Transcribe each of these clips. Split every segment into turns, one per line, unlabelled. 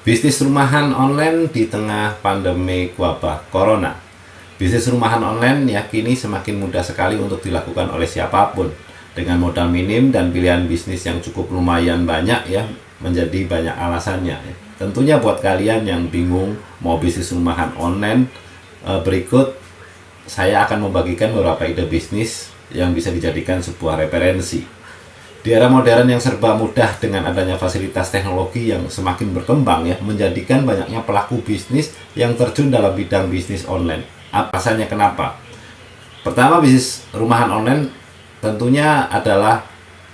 Bisnis rumahan online di tengah pandemi wabah corona. Bisnis rumahan online ya kini semakin mudah sekali untuk dilakukan oleh siapapun. Dengan modal minim dan pilihan bisnis yang cukup lumayan banyak ya, menjadi banyak alasannya. Tentunya buat kalian yang bingung mau bisnis rumahan online, berikut saya akan membagikan beberapa ide bisnis yang bisa dijadikan sebuah referensi. Di era modern yang serba mudah dengan adanya fasilitas teknologi yang semakin berkembang ya, menjadikan banyaknya pelaku bisnis yang terjun dalam bidang bisnis online. Alasannya kenapa? Pertama, bisnis rumahan online tentunya adalah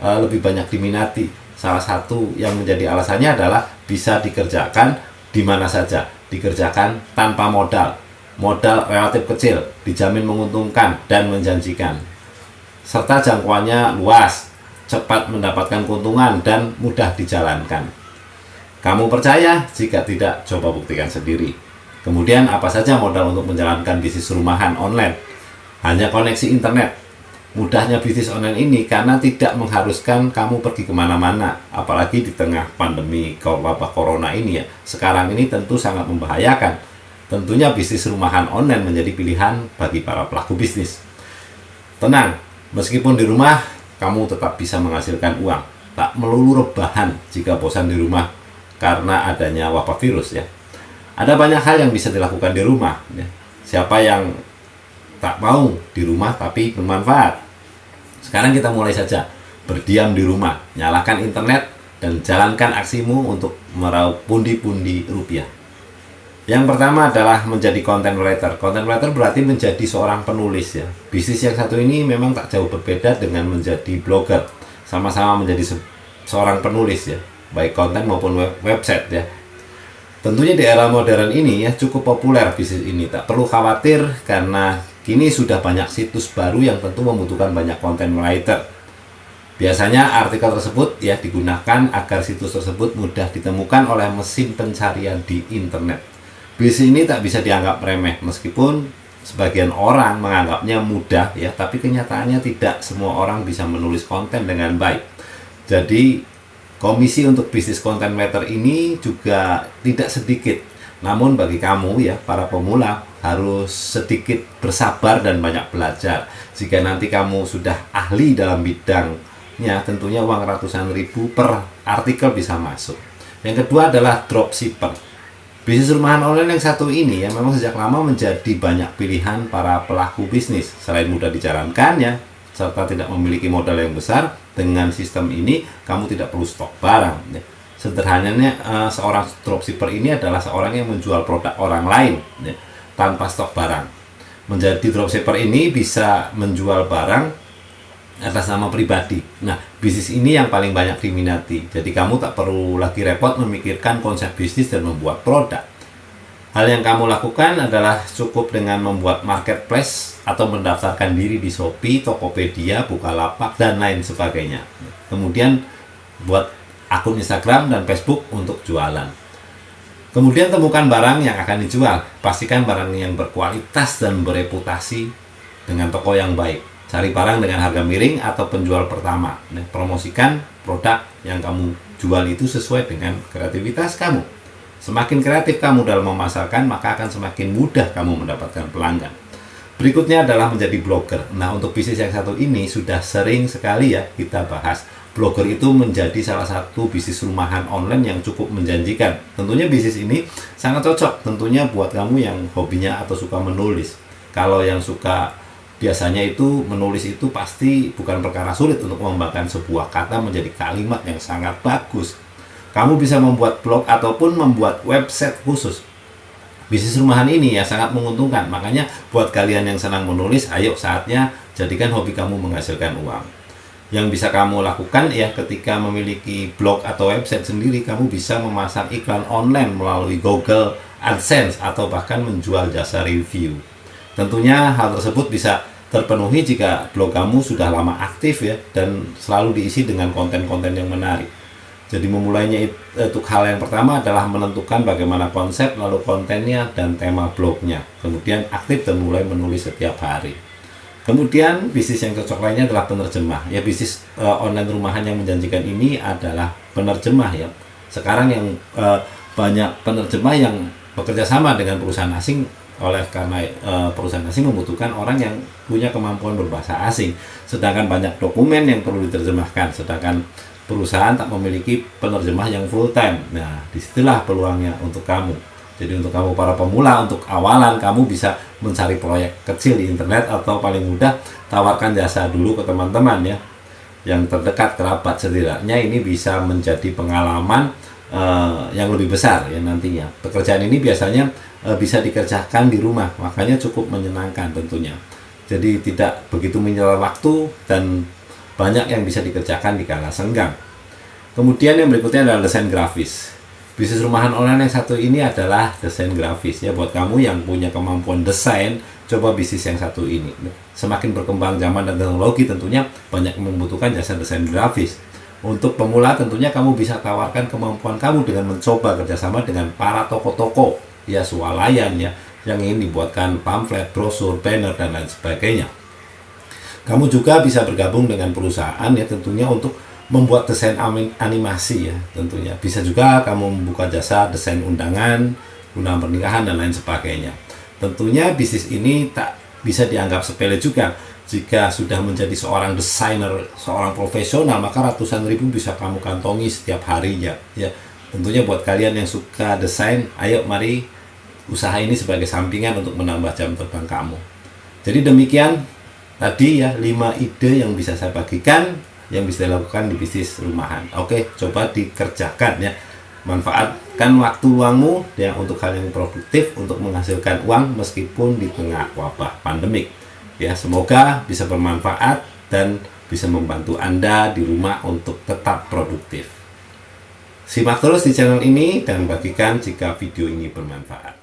lebih banyak diminati. Salah satu yang menjadi alasannya adalah bisa dikerjakan di mana saja, dikerjakan tanpa modal. Modal relatif kecil, dijamin menguntungkan dan menjanjikan. Serta jangkauannya luas, cepat mendapatkan keuntungan dan mudah dijalankan. Kamu percaya? Jika tidak, coba buktikan sendiri. Kemudian apa saja modal untuk menjalankan bisnis rumahan online? Hanya koneksi internet. Mudahnya bisnis online ini karena tidak mengharuskan kamu pergi kemana-mana, apalagi di tengah pandemi wabah corona ini ya. Sekarang ini tentu sangat membahayakan. Tentunya bisnis rumahan online menjadi pilihan bagi para pelaku bisnis. Tenang, meskipun di rumah kamu tetap bisa menghasilkan uang. Tak melulu rebahan jika bosan di rumah karena adanya wabah virus ya. Ada banyak hal yang bisa dilakukan di rumah ya. Siapa yang tak mau di rumah tapi bermanfaat? Sekarang kita mulai saja. Berdiam di rumah, nyalakan internet dan jalankan aksimu untuk meraup pundi-pundi rupiah. Yang pertama adalah menjadi content writer. Content writer berarti menjadi seorang penulis ya. Bisnis yang satu ini memang tak jauh berbeda dengan menjadi blogger. Sama-sama menjadi seorang penulis ya, baik konten maupun website ya. Tentunya di era modern ini ya cukup populer bisnis ini. Tak perlu khawatir karena kini sudah banyak situs baru yang tentu membutuhkan banyak content writer. Biasanya artikel tersebut ya digunakan agar situs tersebut mudah ditemukan oleh mesin pencarian di internet. Bisnis ini tak bisa dianggap remeh meskipun sebagian orang menganggapnya mudah ya, tapi kenyataannya tidak semua orang bisa menulis konten dengan baik. Jadi komisi untuk bisnis content writer ini juga tidak sedikit. Namun bagi kamu ya para pemula harus sedikit bersabar dan banyak belajar. Jika nanti kamu sudah ahli dalam bidangnya, tentunya uang ratusan ribu per artikel bisa masuk. Yang kedua adalah dropshipper. Bisnis rumahan online yang satu ini ya memang sejak lama menjadi banyak pilihan para pelaku bisnis. Selain mudah dijalankannya serta tidak memiliki modal yang besar, dengan sistem ini kamu tidak perlu stok barang ya. Sederhananya seorang dropshipper ini adalah seorang yang menjual produk orang lain ya, tanpa stok barang. Menjadi dropshipper ini bisa menjual barang atas nama pribadi. Nah, bisnis ini yang paling banyak diminati. Jadi kamu tak perlu lagi repot memikirkan konsep bisnis dan membuat produk. Hal yang kamu lakukan adalah cukup dengan membuat marketplace atau mendaftarkan diri di Shopee, Tokopedia, Bukalapak, dan lain sebagainya. Kemudian buat akun Instagram dan Facebook untuk jualan. Kemudian temukan barang yang akan dijual. Pastikan barang yang berkualitas dan bereputasi dengan toko yang baik. Cari barang dengan harga miring atau penjual pertama. Promosikan produk yang kamu jual itu sesuai dengan kreativitas kamu. Semakin kreatif kamu dalam memasarkan, maka akan semakin mudah kamu mendapatkan pelanggan. Berikutnya adalah menjadi blogger. Nah, untuk bisnis yang satu ini sudah sering sekali ya kita bahas. Blogger itu menjadi salah satu bisnis rumahan online yang cukup menjanjikan. Tentunya bisnis ini sangat cocok tentunya buat kamu yang hobinya atau suka menulis. Kalau yang suka biasanya itu menulis itu pasti bukan perkara sulit untuk mengembangkan sebuah kata menjadi kalimat yang sangat bagus. Kamu bisa membuat blog ataupun membuat website khusus. Bisnis rumahan ini ya sangat menguntungkan. Makanya buat kalian yang senang menulis, ayo saatnya jadikan hobi kamu menghasilkan uang. Yang bisa kamu lakukan ya ketika memiliki blog atau website sendiri, kamu bisa memasang iklan online melalui Google AdSense atau bahkan menjual jasa review. Tentunya hal tersebut bisa terpenuhi jika blog kamu sudah lama aktif ya dan selalu diisi dengan konten-konten yang menarik. Jadi memulainya untuk hal yang pertama adalah menentukan bagaimana konsep, lalu kontennya dan tema blognya. Kemudian aktif dan mulai menulis setiap hari. Kemudian bisnis yang cocok lainnya adalah penerjemah. Ya, bisnis online rumahan yang menjanjikan ini adalah penerjemah ya. Sekarang yang banyak penerjemah yang bekerja sama dengan perusahaan asing, karena perusahaan asing membutuhkan orang yang punya kemampuan berbahasa asing, sedangkan banyak dokumen yang perlu diterjemahkan, sedangkan perusahaan tak memiliki penerjemah yang full time. Nah, disitulah peluangnya untuk kamu. Jadi untuk kamu para pemula, untuk awalan kamu bisa mencari proyek kecil di internet, atau paling mudah tawarkan jasa dulu ke teman-teman ya, yang terdekat, kerabat. Setidaknya ini bisa menjadi pengalaman yang lebih besar ya nantinya. Pekerjaan ini biasanya bisa dikerjakan di rumah, makanya cukup menyenangkan tentunya. Jadi tidak begitu menyita waktu dan banyak yang bisa dikerjakan di kala senggang. Kemudian yang berikutnya adalah desain grafis. Bisnis rumahan online yang satu ini adalah desain grafis ya. Buat kamu yang punya kemampuan desain, coba bisnis yang satu ini. Semakin berkembang zaman dan teknologi, tentunya banyak membutuhkan jasa desain grafis. Untuk pemula tentunya kamu bisa tawarkan kemampuan kamu dengan mencoba kerjasama dengan para toko-toko ya, swalayan ya, yang ingin dibuatkan pamflet, brosur, banner, dan lain sebagainya. Kamu juga bisa bergabung dengan perusahaan ya, tentunya untuk membuat desain animasi ya, tentunya. Bisa juga kamu membuka jasa desain undangan pernikahan, dan lain sebagainya. Tentunya bisnis ini tak bisa dianggap sepele juga. Jika sudah menjadi seorang desainer, seorang profesional, maka ratusan ribu bisa kamu kantongi setiap harinya ya. Tentunya buat kalian yang suka desain, ayo mari usaha ini sebagai sampingan untuk menambah jam terbang kamu. Jadi demikian tadi ya 5 ide yang bisa saya bagikan, yang bisa dilakukan di bisnis rumahan. Oke, coba dikerjakan ya. Manfaatkan waktu luangmu ya untuk hal yang produktif, untuk menghasilkan uang meskipun di tengah wabah pandemik. Ya, semoga bisa bermanfaat dan bisa membantu Anda di rumah untuk tetap produktif. Simak terus di channel ini dan bagikan jika video ini bermanfaat.